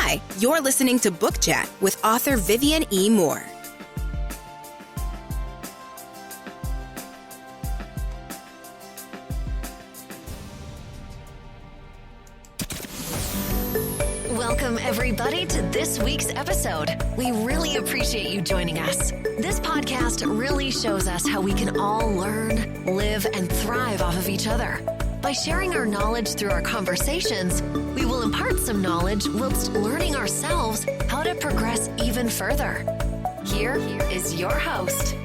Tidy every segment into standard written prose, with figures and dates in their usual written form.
Hi, you're listening to Book Chat with author Vivian E. Moore. Welcome, everybody, to this week's episode. We really appreciate you joining us. This podcast really shows us how we can all learn, live, and thrive off of each other. By sharing our knowledge through our conversations, we will impart some knowledge whilst learning ourselves how to progress even further. Here is your host.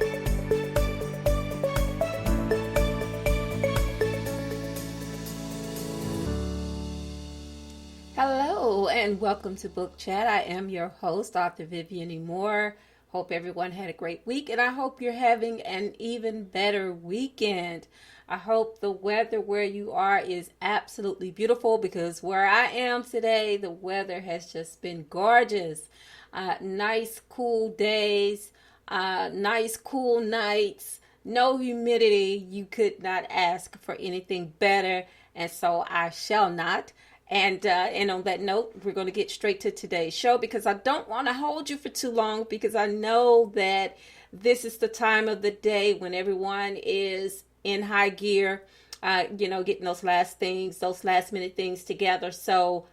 Hello and welcome to Book Chat. I am your host, author Vivian E. Moore. Hope everyone had a great week, and I hope you're having an even better weekend. I hope the weather where you are is absolutely beautiful, because where I am today, the weather has just been gorgeous. Nice cool days, nice cool nights, no humidity. You could not ask for anything better, and so I shall not. And on that note, we're going to get straight to today's show, because I don't want to hold you for too long, because I know that this is the time of the day when everyone is in high gear, getting those last minute things together. So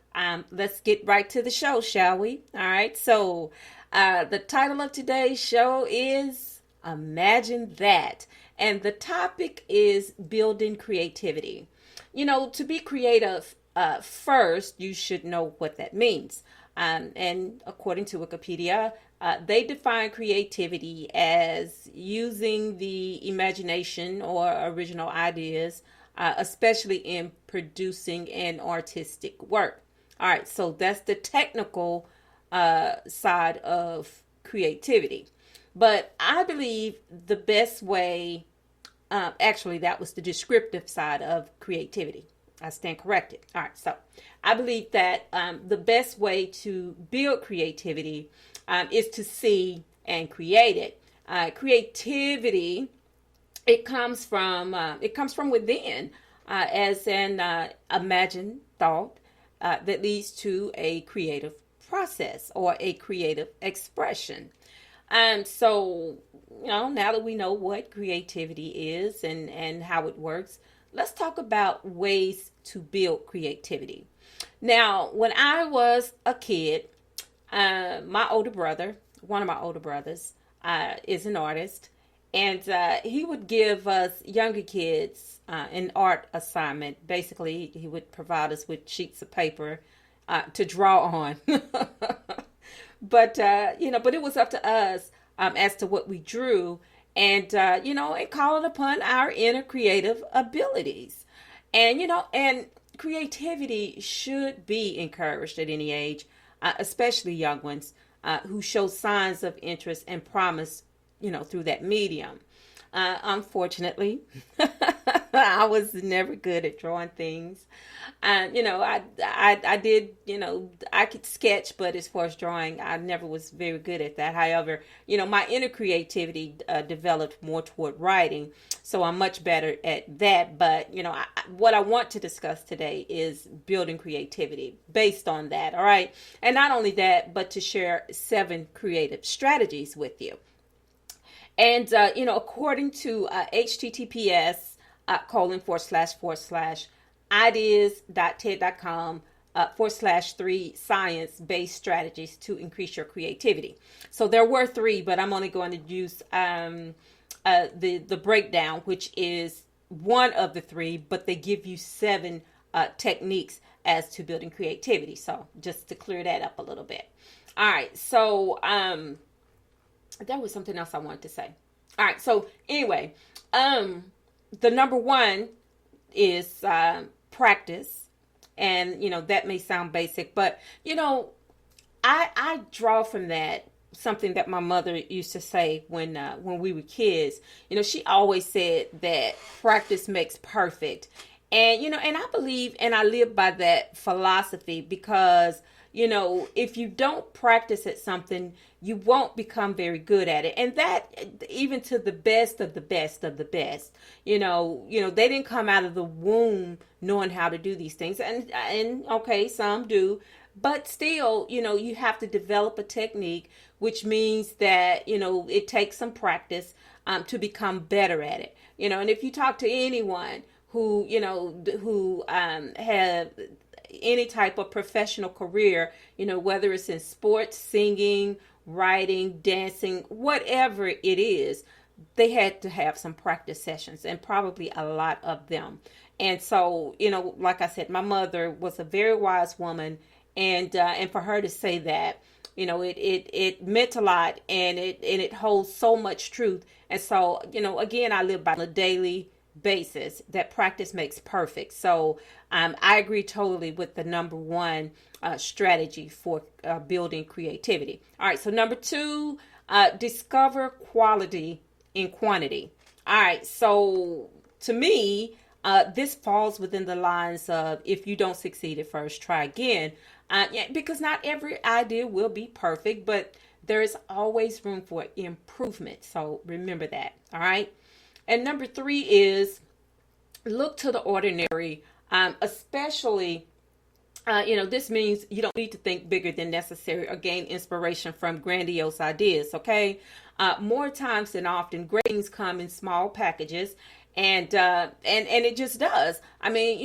let's get right to the show, shall we? All right. So the title of today's show is Imagine That. And the topic is building creativity. To be creative, first, you should know what that means. And according to Wikipedia, they define creativity as using the imagination or original ideas, especially in producing an artistic work. All right, so that's the technical side of creativity. But I believe the best way, actually, that was the descriptive side of creativity. I stand corrected. All right, so I believe that the best way to build creativity is to see and create it. Creativity, it comes from within, as an imagined thought that leads to a creative process or a creative expression. So now that we know what creativity is and how it works, let's talk about ways to build creativity. Now, when I was a kid, one of my older brothers, is an artist, and he would give us younger kids an art assignment. Basically, he would provide us with sheets of paper to draw on. But it was up to us as to what we drew. And, and calling upon our inner creative abilities. And creativity should be encouraged at any age, especially young ones who show signs of interest and promise, through that medium. Unfortunately, I was never good at drawing things. I did, I could sketch, but as far as drawing, I never was very good at that. However, my inner creativity developed more toward writing, so I'm much better at that. But, what I want to discuss today is building creativity based on that, all right? And not only that, but to share 7 creative strategies with you. And, according to https ://ideas.ted.com /3 science-based strategies to increase your creativity. So there were 3, but I'm only going to use the breakdown, which is one of the 3, but they give you 7 techniques as to building creativity. So just to clear that up a little bit. All right. So, there was something else I wanted to say. All right. So anyway, the number 1 is practice. And, that may sound basic, but, I draw from that something that my mother used to say when we were kids. She always said that practice makes perfect. And, and I believe and I live by that philosophy, because if you don't practice at something, you won't become very good at it. And that, even to the best of the best of the best, they didn't come out of the womb knowing how to do these things. And okay, some do, but still, you have to develop a technique, which means that, it takes some practice to become better at it. And if you talk to anyone who have any type of professional career, whether it's in sports, singing, writing, dancing, whatever it is, they had to have some practice sessions, and probably a lot of them. And so, like I said, my mother was a very wise woman, and for her to say that, it meant a lot, and it holds so much truth. And so, again, I live by a daily basis that practice makes perfect. So I agree totally with the number one strategy for building creativity. All right, so number two, discover quality in quantity. All right, so to me, this falls within the lines of, if you don't succeed at first, try again. Because not every idea will be perfect, but there is always room for improvement. So remember that. All right. And number three is look to the ordinary, especially, this means you don't need to think bigger than necessary or gain inspiration from grandiose ideas. Okay. More times than often, great things come in small packages. And it just does. I mean,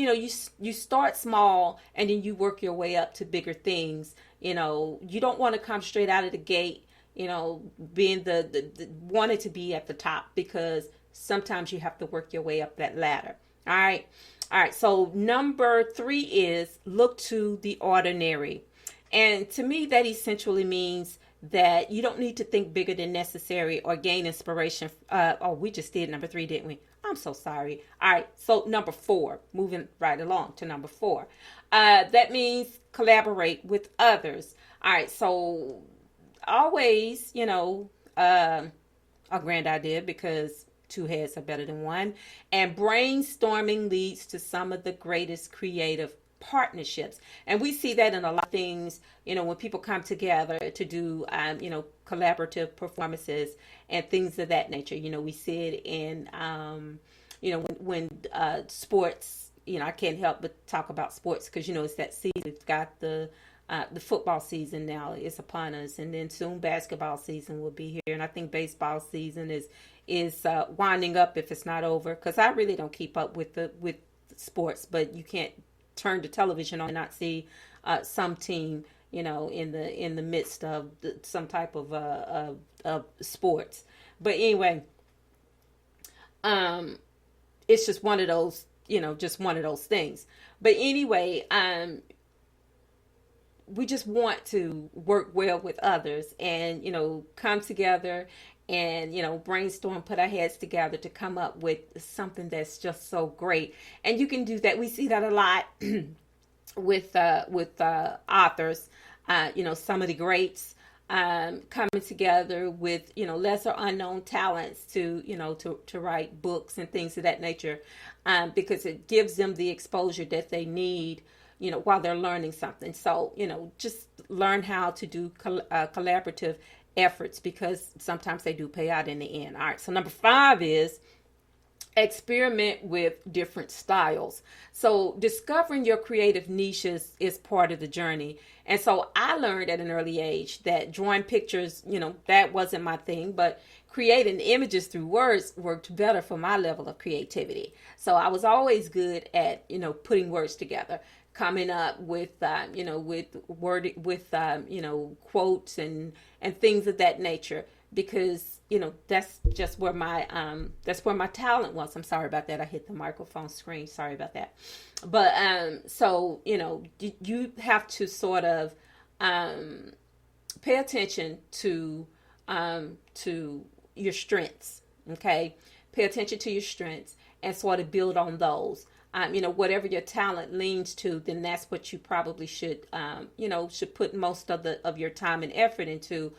you start small and then you work your way up to bigger things. You don't want to come straight out of the gate, being the wanted to be at the top, because sometimes you have to work your way up that ladder. All right. All right. So number three is look to the ordinary. And to me, that essentially means that you don't need to think bigger than necessary or gain inspiration. We just did number three, didn't we? I'm so sorry. All right. So number four, moving right along to number four. That means collaborate with others. All right. So always, a grand idea, because two heads are better than one. And brainstorming leads to some of the greatest creative partnerships. And we see that in a lot of things, when people come together to do, collaborative performances and things of that nature. We see it in, when sports, I can't help but talk about sports because, it's that season. We've got the football season now is upon us, and then soon basketball season will be here. And I think baseball season is winding up, if it's not over, because I really don't keep up with sports, but you can't turn the television on and not see some team, in the midst of some type of sports. But anyway, it's just one of those, just one of those things. But anyway, we just want to work well with others and, come together and, brainstorm, put our heads together to come up with something that's just so great. And you can do that. We see that a lot with authors, some of the greats coming together with, lesser unknown talents to write books and things of that nature, because it gives them the exposure that they need, while they're learning something. So, just learn how to do collaborative efforts, because sometimes they do pay out in the end. All right. So number five is experiment with different styles. So discovering your creative niches is part of the journey. And so I learned at an early age that drawing pictures, that wasn't my thing, but creating images through words worked better for my level of creativity. So I was always good at, putting words together, coming up with, quotes and things of that nature, because, that's just where my talent was. I'm sorry about that. I hit the microphone screen. Sorry about that. But, so, you have to sort of, pay attention to your strengths. Okay. Pay attention to your strengths and sort of build on those. Whatever your talent leans to, then that's what you probably should put most of your time and effort into,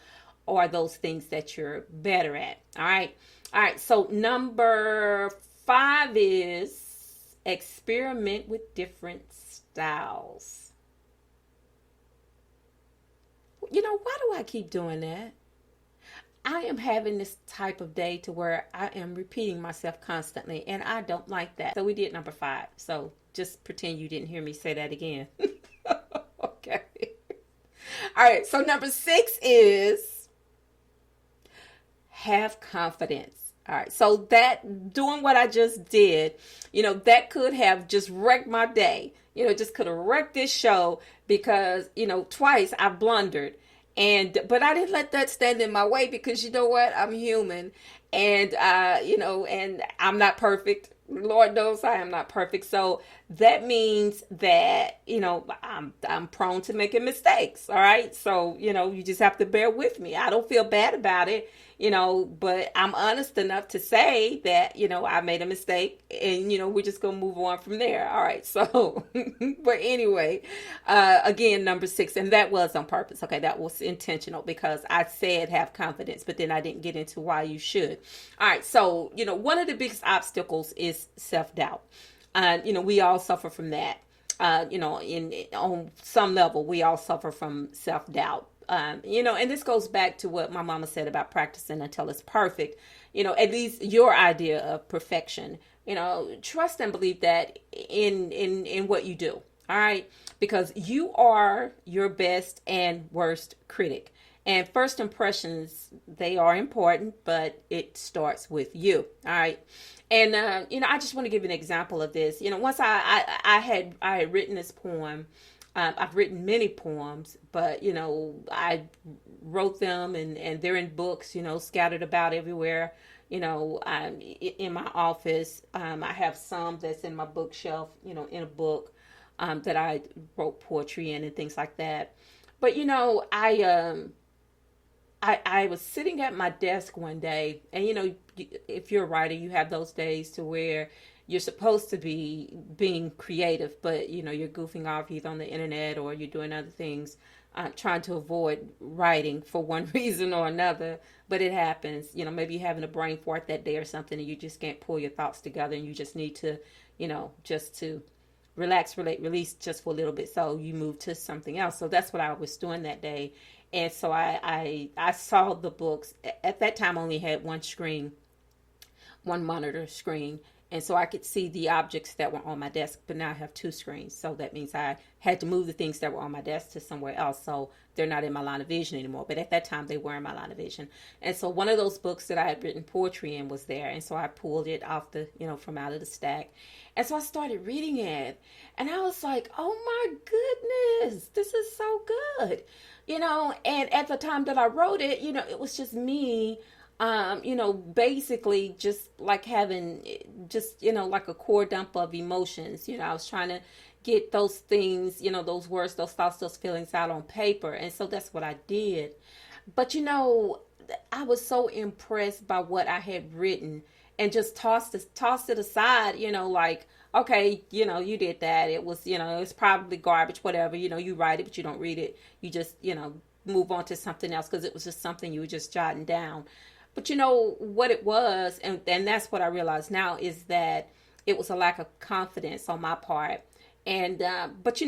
or those things that you're better at. All right. All right. So number five is experiment with different styles. Why do I keep doing that? I am having this type of day to where I am repeating myself constantly, and I don't like that. So we did number five. So just pretend you didn't hear me say that again. Okay. All right. So number 6 is have confidence. All right. So that doing what I just did, that could have just wrecked my day. Just could have wrecked this show because, twice I blundered. But I didn't let that stand in my way because you know what? I'm human and, and I'm not perfect. Lord knows I am not perfect. So that means that, I'm prone to making mistakes. All right. So, you just have to bear with me. I don't feel bad about it, but I'm honest enough to say that, I made a mistake and, we're just going to move on from there. All right. So, but anyway, again, number 6, and that was on purpose. Okay. That was intentional because I said have confidence, but then I didn't get into why you should. All right. So, one of the biggest obstacles is self-doubt. We all suffer from that. On some level, we all suffer from self-doubt. And this goes back to what my mama said about practicing until it's perfect. At least your idea of perfection. Trust and believe that in what you do. All right, because you are your best and worst critic. And first impressions, they are important, but it starts with you. All right. And, I just want to give an example of this. Once I had written this poem. I've written many poems, but, I wrote them and they're in books, scattered about everywhere. In my office, I have some that's in my bookshelf, in a book that I wrote poetry in and things like that. But, I was sitting at my desk one day and, if you're a writer, you have those days to where you're supposed to be being creative, but, you're goofing off either on the internet or you're doing other things, trying to avoid writing for one reason or another. But it happens, maybe you're having a brain fart that day or something and you just can't pull your thoughts together and you just need to, just to relax, release just for a little bit. So you move to something else. So that's what I was doing that day. And so I saw the books. At that time, I only had one monitor screen. And so I could see the objects that were on my desk, but now I have 2 screens. So that means I had to move the things that were on my desk to somewhere else. So they're not in my line of vision anymore. But at that time, they were in my line of vision. And so one of those books that I had written poetry in was there. And so I pulled it off from out of the stack. And so I started reading it. And I was like, oh my goodness, this is so good. And at the time that I wrote it, it was just me, basically just like having just, like a core dump of emotions. I was trying to get those things, those words, those thoughts, those feelings out on paper. And so that's what I did. But, I was so impressed by what I had written and just tossed it aside, like, okay, you did that. It was, it's probably garbage, whatever, you write it, but you don't read it. You just, move on to something else because it was just something you were just jotting down. But what it was, and that's what I realize now, is that it was a lack of confidence on my part. And, but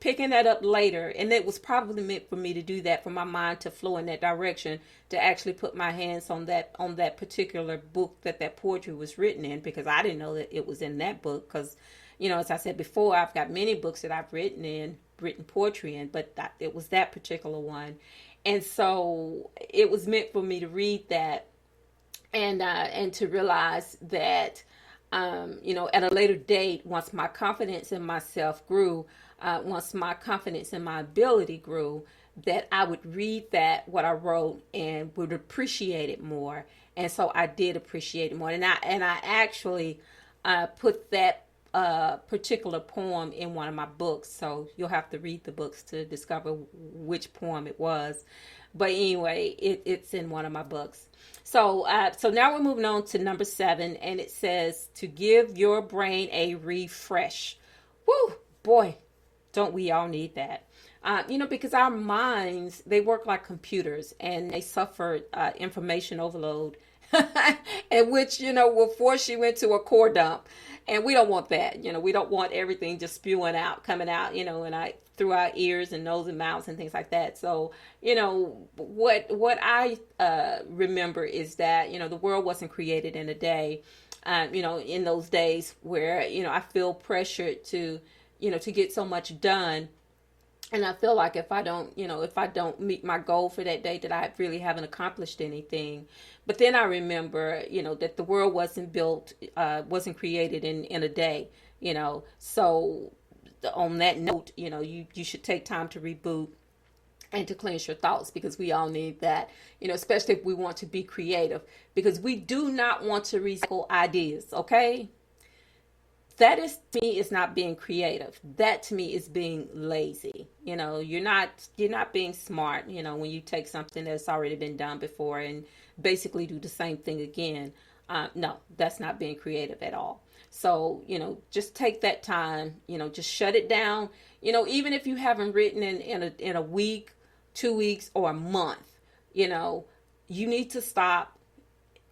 picking that up later, and it was probably meant for me to do that, for my mind to flow in that direction, to actually put my hands on that particular book that poetry was written in, because I didn't know that it was in that book. Because, as I said before, I've got many books that I've written poetry in, but it was that particular one. And so it was meant for me to read that and to realize that, at a later date, once my confidence in myself grew, once my confidence in my ability grew, that I would read what I wrote, and would appreciate it more. And so I did appreciate it more. And I actually put that particular poem in one of my books. So you'll have to read the books to discover which poem it was. But anyway, it's in one of my books. So now we're moving on to number 7, and it says to give your brain a refresh. Woo, boy, don't we all need that? Because our minds, they work like computers, and they suffer information overload, and which, will force you into a core dump. And we don't want that. We don't want everything just spewing out, coming out, and through our ears and nose and mouths and things like that. So, what I remember is that, the world wasn't created in a day. in those days where, I feel pressured to, to get so much done. And I feel like if I don't meet my goal for that day, that I really haven't accomplished anything. But then I remember, that the world wasn't created in a day, So on that note, you should take time to reboot and to cleanse your thoughts, because we all need that, especially if we want to be creative, because we do not want to recycle ideas, okay? That is, to me, is not being creative. That to me is being lazy. You're not being smart, when you take something that's already been done before and basically do the same thing again. No, that's not being creative at all. So, just take that time, just shut it down. Even if you haven't written in a week, 2 weeks, or a month, you need to stop.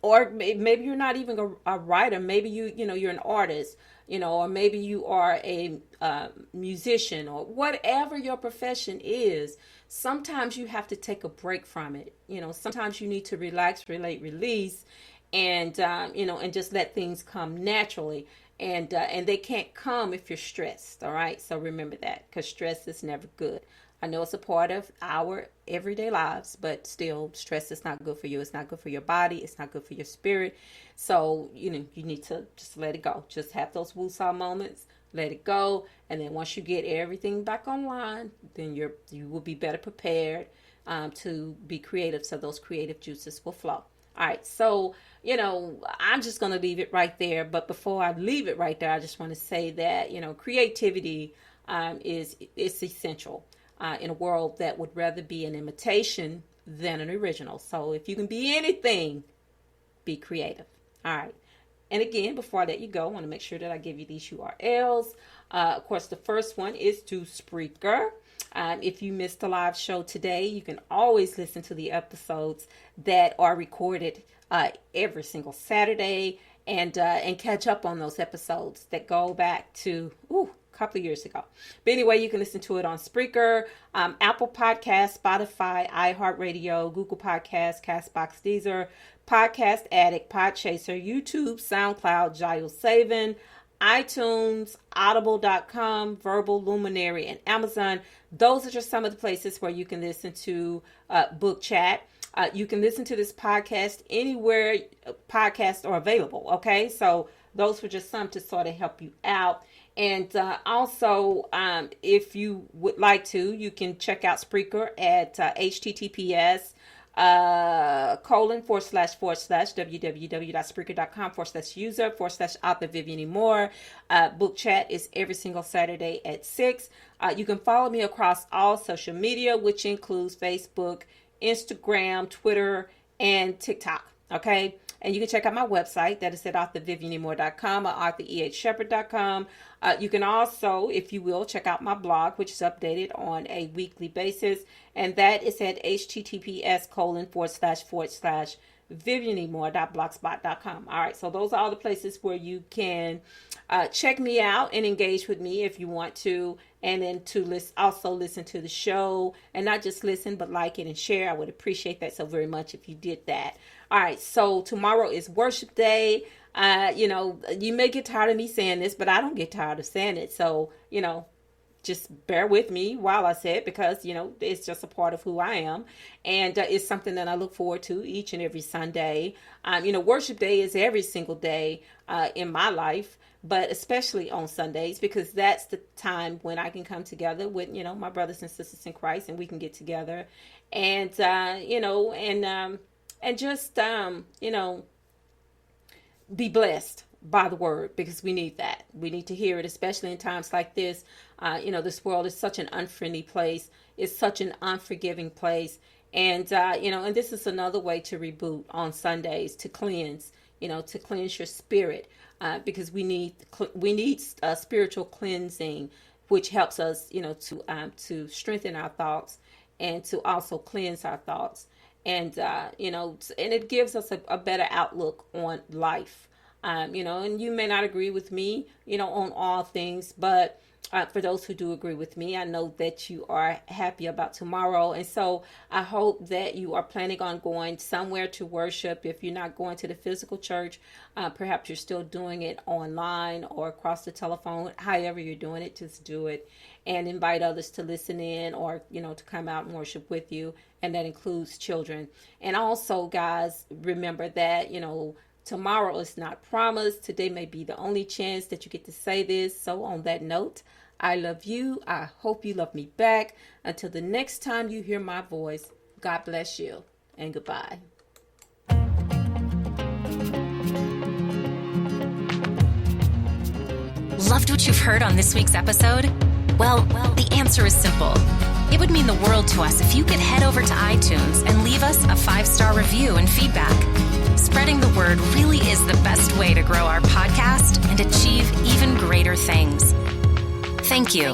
Or maybe you're not even a writer. Maybe you're an artist, or maybe you are a musician, or whatever your profession is. Sometimes you have to take a break from it. Sometimes you need to relax, relate, release, and and just let things come naturally. And they can't come if you're stressed. All right. So remember that, because stress is never good. I know it's a part of our everyday lives, but still, stress is not good for you. It's not good for your body. It's not good for your spirit. So, you need to just let it go. Just have those woosah moments, let it go. And then once you get everything back online, then you will be better prepared to be creative. So those creative juices will flow. All right. So, I'm just going to leave it right there. But before I leave it right there, I just want to say that, creativity is essential. In a world that would rather be an imitation than an original. So if you can be anything, be creative. All right. And again, before I let you go, I want to make sure that I give you these URLs. Of course, the first one is to Spreaker. If you missed the live show today, you can always listen to the episodes that are recorded every single Saturday, and catch up on those episodes that go back to couple of years ago. But anyway, you can listen to it on Spreaker, Apple Podcasts, Spotify, iHeartRadio, Google Podcasts, Castbox, Deezer, Podcast Addict, Podchaser, YouTube, SoundCloud, Giles Savin, iTunes, Audible.com, Verbal, Luminary, and Amazon. Those are just some of the places where you can listen to Book Chat. You can listen to this podcast anywhere podcasts are available. Okay, so those were just some to sort of help you out. And also, if you would like to, you can check out Spreaker at https www.spreaker.com/user/author Vivian Moore. Book Chat is every single Saturday at 6. You can follow me across all social media, which includes Facebook, Instagram, Twitter, and TikTok. Okay. And you can check out my website. That is at authorvivianmore.com or authorehshepherd.com. You can also, if you will, check out my blog, which is updated on a weekly basis. And that is at https://vivianmore.blogspot.com. All right. So those are all the places where you can check me out and engage with me if you want to. And then to also listen to the show, and not just listen, but like it and share. I would appreciate that so very much if you did that. All right, so tomorrow is worship day. You may get tired of me saying this, but I don't get tired of saying it. So, just bear with me while I say it, because, it's just a part of who I am. And it's something that I look forward to each and every Sunday. Worship day is every single day in my life, but especially on Sundays, because that's the time when I can come together with, my brothers and sisters in Christ, and we can get together and, and just, be blessed by the word, because we need that. We need to hear it, especially in times like this. This world is such an unfriendly place. It's such an unforgiving place. And, and this is another way to reboot on Sundays, to cleanse, to cleanse your spirit, because we need spiritual cleansing, which helps us, to strengthen our thoughts and to also cleanse our thoughts. And, and it gives us a better outlook on life. And you may not agree with me, on all things, but for those who do agree with me, I know that you are happy about tomorrow. And so I hope that you are planning on going somewhere to worship. If you're not going to the physical church, perhaps you're still doing it online or across the telephone. However you're doing it, just do it and invite others to listen in or, to come out and worship with you. And that includes children. And also, guys, remember that, tomorrow is not promised. Today may be the only chance that you get to say this. So on that note, I love you. I hope you love me back. Until the next time you hear my voice, God bless you and goodbye. Loved what you've heard on this week's episode? Well, the answer is simple. It would mean the world to us if you could head over to iTunes and leave us a 5-star review and feedback. Spreading the word really is the best way to grow our podcast and achieve even greater things. Thank you.